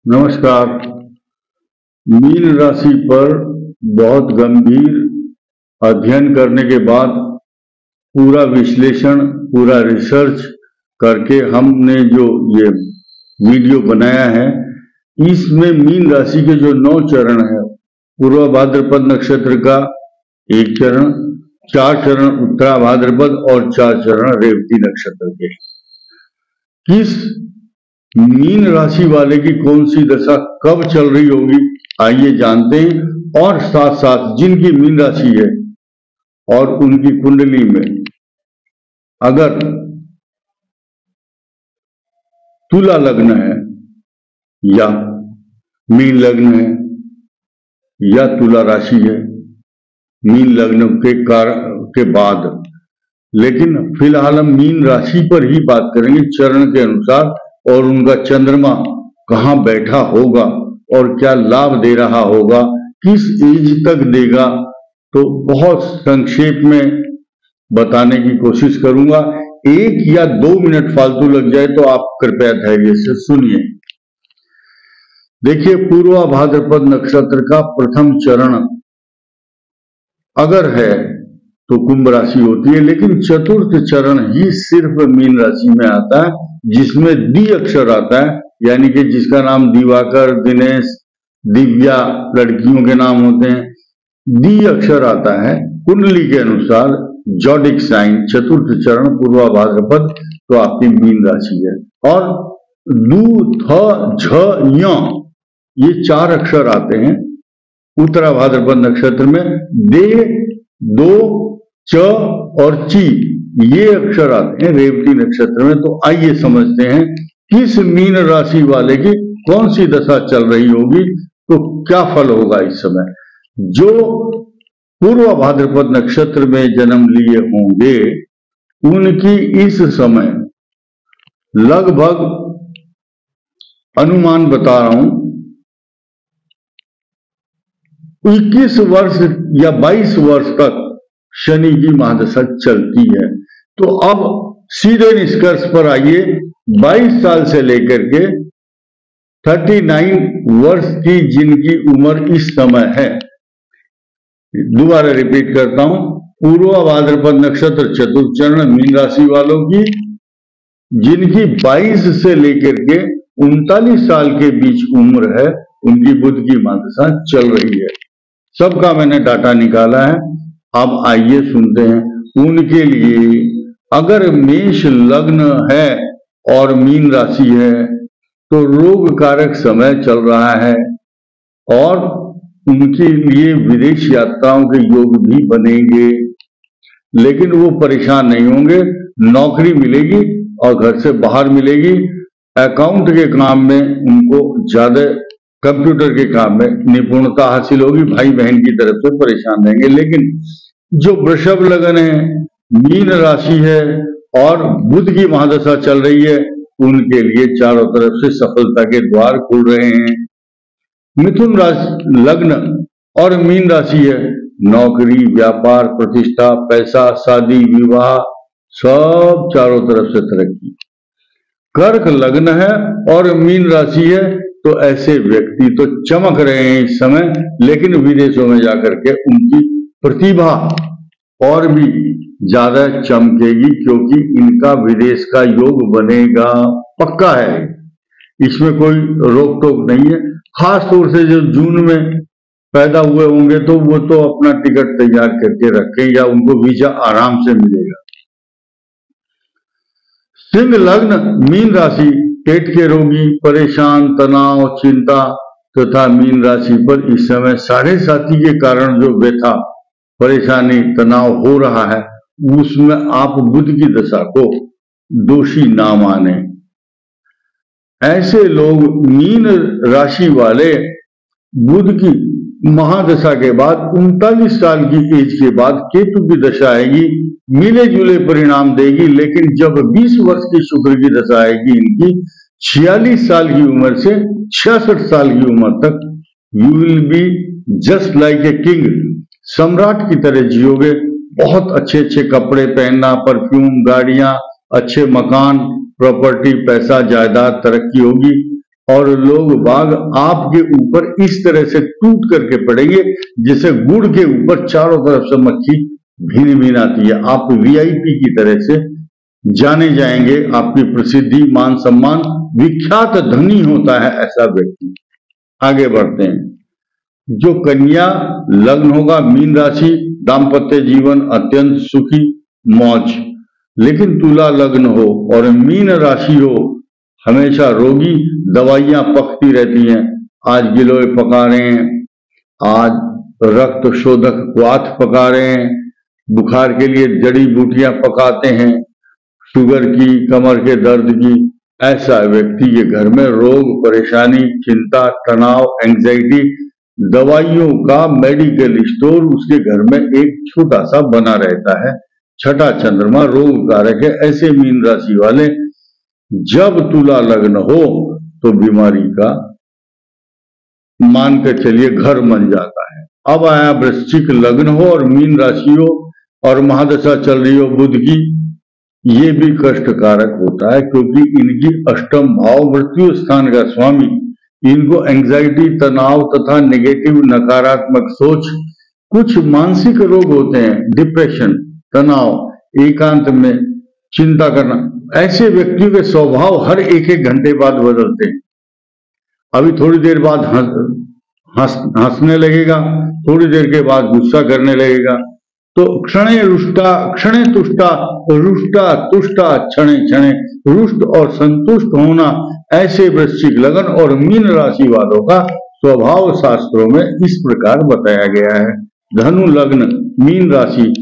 नमस्कार। मीन राशि पर बहुत गंभीर अध्ययन करने के बाद पूरा विश्लेषण, पूरा रिसर्च करके हमने जो ये वीडियो बनाया है, इसमें मीन राशि के जो 9 चरण है, पूर्व भाद्रपद नक्षत्र का 1 चरण, 4 चरण उत्तरा भाद्रपद और 4 चरण रेवती नक्षत्र के, किस मीन राशि वाले की कौन सी दशा कब चल रही होगी, आइए जानते हैं। और साथ साथ जिनकी मीन राशि है और उनकी कुंडली में अगर तुला लग्न है या मीन लग्न है या तुला राशि है मीन लग्न के बाद, लेकिन फिलहाल हम मीन राशि पर ही बात करेंगे चरण के अनुसार, और उनका चंद्रमा कहाँ बैठा होगा और क्या लाभ दे रहा होगा, किस एज तक देगा, तो बहुत संक्षेप में बताने की कोशिश करूंगा। 1 या 2 मिनट फालतू लग जाए तो आप कृपया धैर्य से सुनिए। देखिए, पूर्वा भाद्रपद नक्षत्र का प्रथम चरण अगर है तो कुंभ राशि होती है, लेकिन चतुर्थ चरण ही सिर्फ मीन राशि में आता है, जिसमें दी अक्षर आता है, यानी कि जिसका नाम दिवाकर, दिनेश, दिव्या लड़कियों के नाम होते हैं, दी अक्षर आता है। कुंडली के अनुसार जॉडिक साइन चतुर्थ चरण पूर्वा भाद्रपद तो आपकी मीन राशि है, और दू, थ, झ, य ये 4 अक्षर आते हैं उत्तरा भाद्रपद नक्षत्र में। दे, दो, च और ची ये अक्षर आते हैं रेवती नक्षत्र में। तो आइए समझते हैं किस मीन राशि वाले की कौन सी दशा चल रही होगी, तो क्या फल होगा इस समय। जो पूर्व भाद्रपद नक्षत्र में जन्म लिए होंगे उनकी इस समय लगभग, अनुमान बता रहा हूं, 21 वर्ष या 22 वर्ष तक शनि की महादशा चलती है। तो अब सीधे निष्कर्ष पर आइए, 22 साल से लेकर के 39 वर्ष की जिनकी उम्र इस समय है, दोबारा रिपीट करता हूं, पूर्व भाद्रपद नक्षत्र चतुर्थ चरण मीन राशि वालों की जिनकी 22 से लेकर के 39 साल के बीच उम्र है, उनकी बुध की महादशा चल रही है। सबका मैंने डाटा निकाला है, अब आइए सुनते हैं। उनके लिए अगर मेष लग्न है और मीन राशि है तो रोग कारक समय चल रहा है, और उनके लिए विदेश यात्राओं के योग भी बनेंगे, लेकिन वो परेशान नहीं होंगे। नौकरी मिलेगी और घर से बाहर मिलेगी। अकाउंट के काम में उनको ज्यादा, कंप्यूटर के काम में निपुणता हासिल होगी। भाई बहन की तरफ से परेशान रहेंगे। लेकिन जो वृषभ लग्न है, मीन राशि है और बुध की महादशा चल रही है, उनके लिए चारों तरफ से सफलता के द्वार खुल रहे हैं। मिथुन राशि लग्न और मीन राशि है, नौकरी, व्यापार, प्रतिष्ठा, पैसा, शादी, विवाह, सब चारों तरफ से तरक्की। कर्क लग्न है और मीन राशि है, तो ऐसे व्यक्ति तो चमक रहे हैं इस समय, लेकिन विदेशों में जाकर के उनकी प्रतिभा और भी ज्यादा चमकेगी, क्योंकि इनका विदेश का योग बनेगा, पक्का है, इसमें कोई रोक टोक नहीं है। खास तौर से जो जून में पैदा हुए होंगे तो वो तो अपना टिकट तैयार करके रखें, या उनको वीजा आराम से मिलेगा। सिंह लग्न मीन राशि, पेट के रोगी, परेशान, तनाव, चिंता तथा मीन राशि पर इस समय साढ़े साथी के कारण जो व्यथा, परेशानी, तनाव हो रहा है, उसमें आप बुध की दशा को दोषी ना माने। ऐसे लोग मीन राशि वाले बुध की महादशा के बाद 39 साल की एज के बाद केतु की दशा आएगी, मिले जुले परिणाम देगी। लेकिन जब 20 वर्ष की शुक्र की दशा आएगी इनकी, 46 साल की उम्र से 66 साल की उम्र तक, you will be just like a king, सम्राट की तरह जियोगे बहुत अच्छे अच्छे कपड़े पहनना, परफ्यूम, गाड़ियां, अच्छे मकान, प्रॉपर्टी, पैसा, जायदाद, तरक्की होगी और लोग बाग आपके ऊपर इस तरह से टूट करके पड़ेंगे जैसे गुड़ के ऊपर चारों तरफ से मक्खी भीन भीन आती है। आप वीआईपी की तरह से जाने जाएंगे, आपकी प्रसिद्धि, मान सम्मान, विख्यात धनी होता है ऐसा व्यक्ति। आगे बढ़ते हैं। जो कन्या लग्न होगा मीन राशि, दाम्पत्य जीवन अत्यंत सुखी, मौज। लेकिन तुला लग्न हो और मीन राशि हो, हमेशा रोगी, दवाइयां पकती रहती हैं। आज गिलोय पका रहे हैं, आज रक्त शोधक क्वाथ पका रहे हैं, बुखार के लिए जड़ी बूटियां पकाते हैं, शुगर की, कमर के दर्द की। ऐसा व्यक्ति के घर में रोग, परेशानी, चिंता, तनाव, एंग्जाइटी, दवाइयों का मेडिकल स्टोर उसके घर में एक छोटा सा बना रहता है। छठा चंद्रमा रोग कारक है। ऐसे मीन राशि वाले जब तुला लग्न हो तो बीमारी का मान के चलिए घर बन जाता है। अब आया वृश्चिक लग्न हो और मीन राशि हो और महादशा चल रही हो बुध की, ये भी कष्टकारक होता है क्योंकि इनकी अष्टम भाव मृत्यु स्थान का स्वामी, इनको एंग्जाइटी, तनाव तथा नेगेटिव नकारात्मक सोच, कुछ मानसिक रोग होते हैं, डिप्रेशन, तनाव, एकांत में चिंता करना। ऐसे व्यक्तियों के स्वभाव हर एक एक घंटे बाद बदलते हैं। अभी थोड़ी देर बाद हंसने लगेगा, थोड़ी देर के बाद गुस्सा करने लगेगा। तो क्षणे रुष्टा, क्षणे तुष्टा, रुष्टा तुष्टा, क्षणे क्षणे रुष्ट और संतुष्ट होना, ऐसे वृश्चिक लग्न और मीन राशि वालों का स्वभाव शास्त्रों में इस प्रकार बताया गया है। धनु लग्न मीन राशि,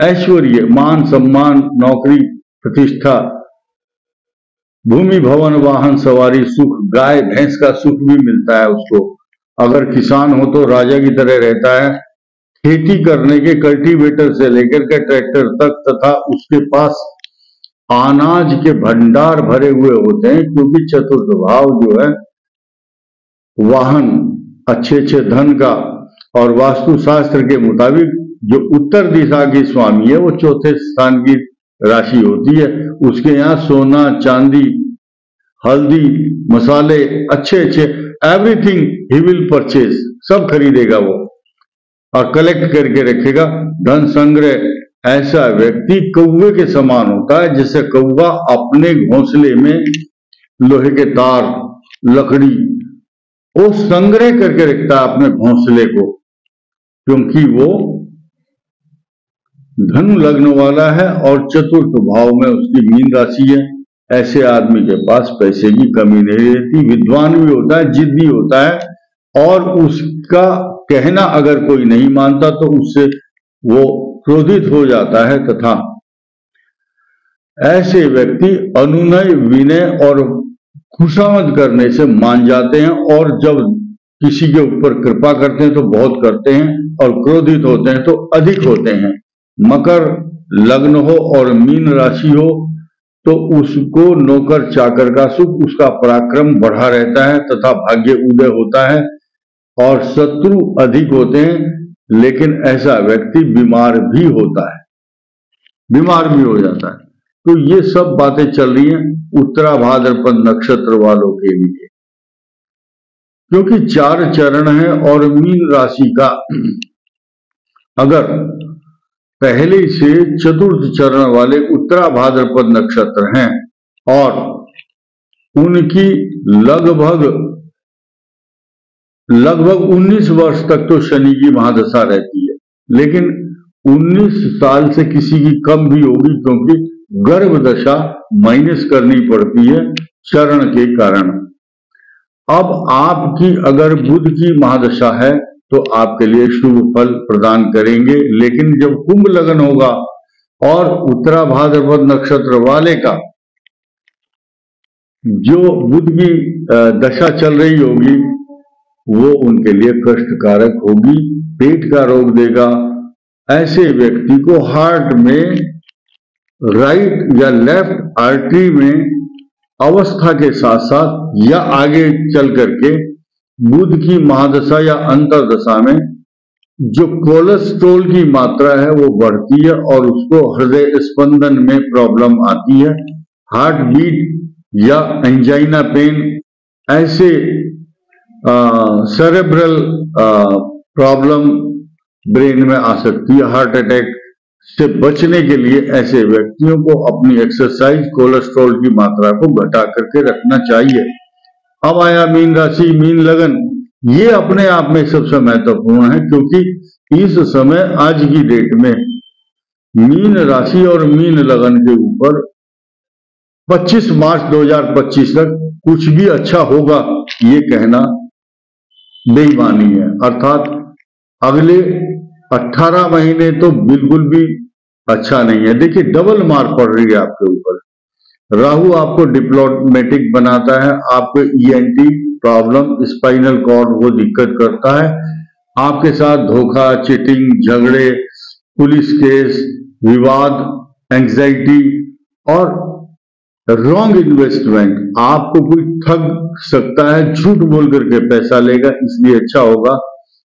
ऐश्वर्य, मान सम्मान, नौकरी, प्रतिष्ठा, भूमि भवन, वाहन सवारी, सुख, गाय भैंस का सुख भी मिलता है उसको। अगर किसान हो तो राजा की तरह रहता है। खेती करने के कल्टीवेटर से लेकर के ट्रैक्टर तक तथा उसके पास अनाज के भंडार भरे हुए होते हैं क्योंकि चतुर्थ भाव जो है वाहन, अच्छे अच्छे धन का, और वास्तुशास्त्र के मुताबिक जो उत्तर दिशा की स्वामी है वो चौथे स्थान की राशि होती है। उसके यहाँ सोना, चांदी, हल्दी, मसाले, अच्छे अच्छे एवरीथिंग ही विल परचेज, सब खरीदेगा वो और कलेक्ट करके रखेगा। धन संग्रह ऐसा व्यक्ति कौवे के समान होता है, जैसे कौवा अपने घोंसले में लोहे के तार, लकड़ी वो संग्रह करके रखता है अपने घोंसले को, क्योंकि वो धनु लग्न वाला है और चतुर्थ भाव में उसकी मीन राशि है। ऐसे आदमी के पास पैसे की कमी नहीं रहती, विद्वान भी होता है, जिद्दी होता है और उसका कहना अगर कोई नहीं मानता तो उससे वो क्रोधित हो जाता है। तथा ऐसे व्यक्ति अनुनय, विनय और खुशामद करने से मान जाते हैं और जब किसी के ऊपर कृपा करते हैं तो बहुत करते हैं और क्रोधित होते हैं तो अधिक होते हैं। मकर लग्न हो और मीन राशि हो तो उसको नौकर चाकर का सुख, उसका पराक्रम बढ़ा रहता है तथा भाग्य उदय होता है और शत्रु अधिक होते हैं। लेकिन ऐसा व्यक्ति बीमार भी होता है, बीमार भी हो जाता है। तो ये सब बातें चल रही हैं उत्तरा भाद्रपद नक्षत्र वालों के लिए, क्योंकि 4 चरण है और मीन राशि का अगर पहले से चतुर्थ चरण वाले उत्तरा भाद्रपद नक्षत्र हैं और उनकी लगभग 19 वर्ष तक तो शनि की महादशा रहती है, लेकिन 19 साल से किसी की कम भी होगी क्योंकि गर्भ दशा माइनस करनी पड़ती है चरण के कारण। अब आपकी अगर बुध की महादशा है तो आपके लिए शुभ फल प्रदान करेंगे, लेकिन जब कुंभ लगन होगा और उत्तरा भाद्रपद नक्षत्र वाले का जो बुध की दशा चल रही होगी वो उनके लिए कष्टकारक होगी, पेट का रोग देगा। ऐसे व्यक्ति को हार्ट में राइट या लेफ्ट आर्टरी में अवस्था के साथ साथ या आगे चल करके बुध की महादशा या अंतरदशा में जो कोलेस्ट्रॉल की मात्रा है वो बढ़ती है और उसको हृदय स्पंदन में प्रॉब्लम आती है, हार्ट बीट या एंजाइना पेन, ऐसे सेरेब्रल प्रॉब्लम ब्रेन में आ सकती है। हार्ट अटैक से बचने के लिए ऐसे व्यक्तियों को अपनी एक्सरसाइज, कोलेस्ट्रॉल की मात्रा को घटा करके रखना चाहिए। अब आया मीन राशि, मीन लगन। ये अपने आप में सबसे महत्वपूर्ण है, क्योंकि इस समय आज की डेट में मीन राशि और मीन लगन के ऊपर 25 मार्च 2025 तक कुछ भी अच्छा होगा ये कहना बेईमानी है। अर्थात अगले 18 महीने तो बिल्कुल भी अच्छा नहीं है। देखिए, डबल मार पड़ रही है आपके ऊपर। राहु आपको डिप्लोमेटिक बनाता है, आपको ईएनटी प्रॉब्लम, स्पाइनल कॉर्ड वो दिक्कत करता है, आपके साथ धोखा, चीटिंग, झगड़े, पुलिस केस, विवाद, एंग्जाइटी और रॉन्ग इन्वेस्टमेंट। आपको कोई ठग सकता है, झूठ बोल करके पैसा लेगा, इसलिए अच्छा होगा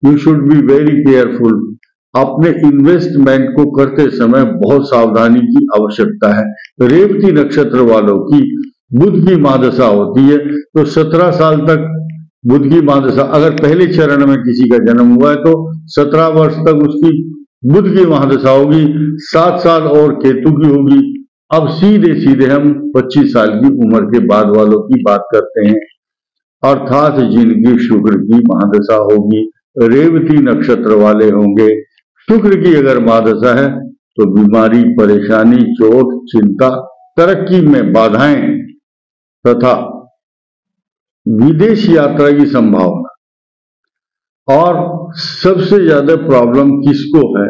you should be very careful. अपने इन्वेस्टमेंट को करते समय बहुत सावधानी की आवश्यकता है। रेवती नक्षत्र वालों की बुध की महादशा होती है, तो 17 साल तक बुध की महादशा, अगर पहले चरण में किसी का जन्म हुआ है तो 17 वर्ष तक उसकी बुध की महादशा होगी, 7 साल और केतु की होगी। अब सीधे सीधे हम 25 साल की उम्र के बाद वालों की बात करते हैं, अर्थात जिनकी शुक्र की महादशा होगी, रेवती नक्षत्र वाले होंगे। शुक्र की अगर महादशा है तो बीमारी, परेशानी, चोट, चिंता, तरक्की में बाधाएं तथा विदेश यात्रा की संभावना। और सबसे ज्यादा प्रॉब्लम किसको है?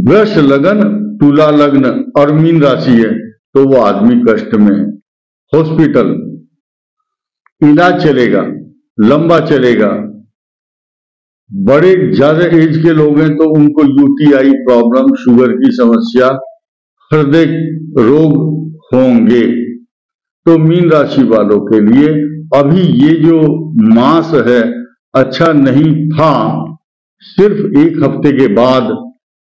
वृष लगन, तुला लग्न और मीन राशि है तो वो आदमी कष्ट में है। हॉस्पिटल, इलाज चलेगा, लंबा चलेगा। बड़े ज्यादा एज के लोग हैं तो उनको यूटीआई प्रॉब्लम, शुगर की समस्या, हृदय रोग होंगे। तो मीन राशि वालों के लिए अभी ये जो मास है अच्छा नहीं था, सिर्फ एक हफ्ते के बाद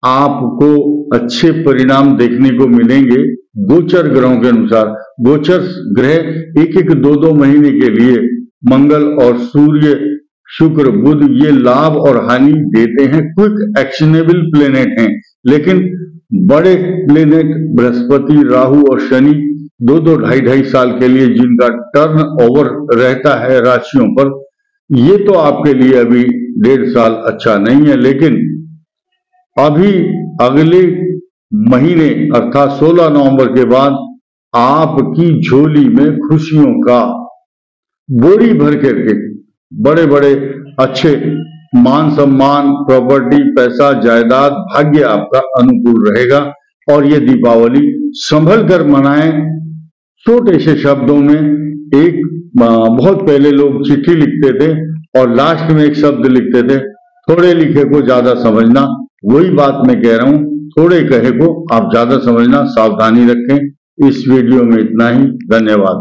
आपको अच्छे परिणाम देखने को मिलेंगे। गोचर ग्रहों के अनुसार, गोचर ग्रह एक एक 2-2 महीने के लिए मंगल और सूर्य, शुक्र, बुध ये लाभ और हानि देते हैं। क्विक एक्शनेबल प्लेनेट हैं, लेकिन बड़े प्लेनेट बृहस्पति, राहु और शनि 2-2, 2.5 साल के लिए जिनका टर्न ओवर रहता है राशियों पर, ये तो आपके लिए अभी 1.5 साल अच्छा नहीं है। लेकिन अभी अगले महीने अर्थात 16 नवंबर के बाद आपकी झोली में खुशियों का बोरी भर करके बड़े बड़े अच्छे मान सम्मान, प्रॉपर्टी, पैसा, जायदाद, भाग्य आपका अनुकूल रहेगा। और ये दीपावली संभल कर मनाएं। छोटे से शब्दों में, एक बहुत पहले लोग चिट्ठी लिखते थे और लास्ट में एक शब्द लिखते थे, थोड़े लिखे को ज्यादा समझना। वही बात मैं कह रहा हूं, थोड़े कहे को आप ज्यादा समझना, सावधानी रखें। इस वीडियो में इतना ही, धन्यवाद।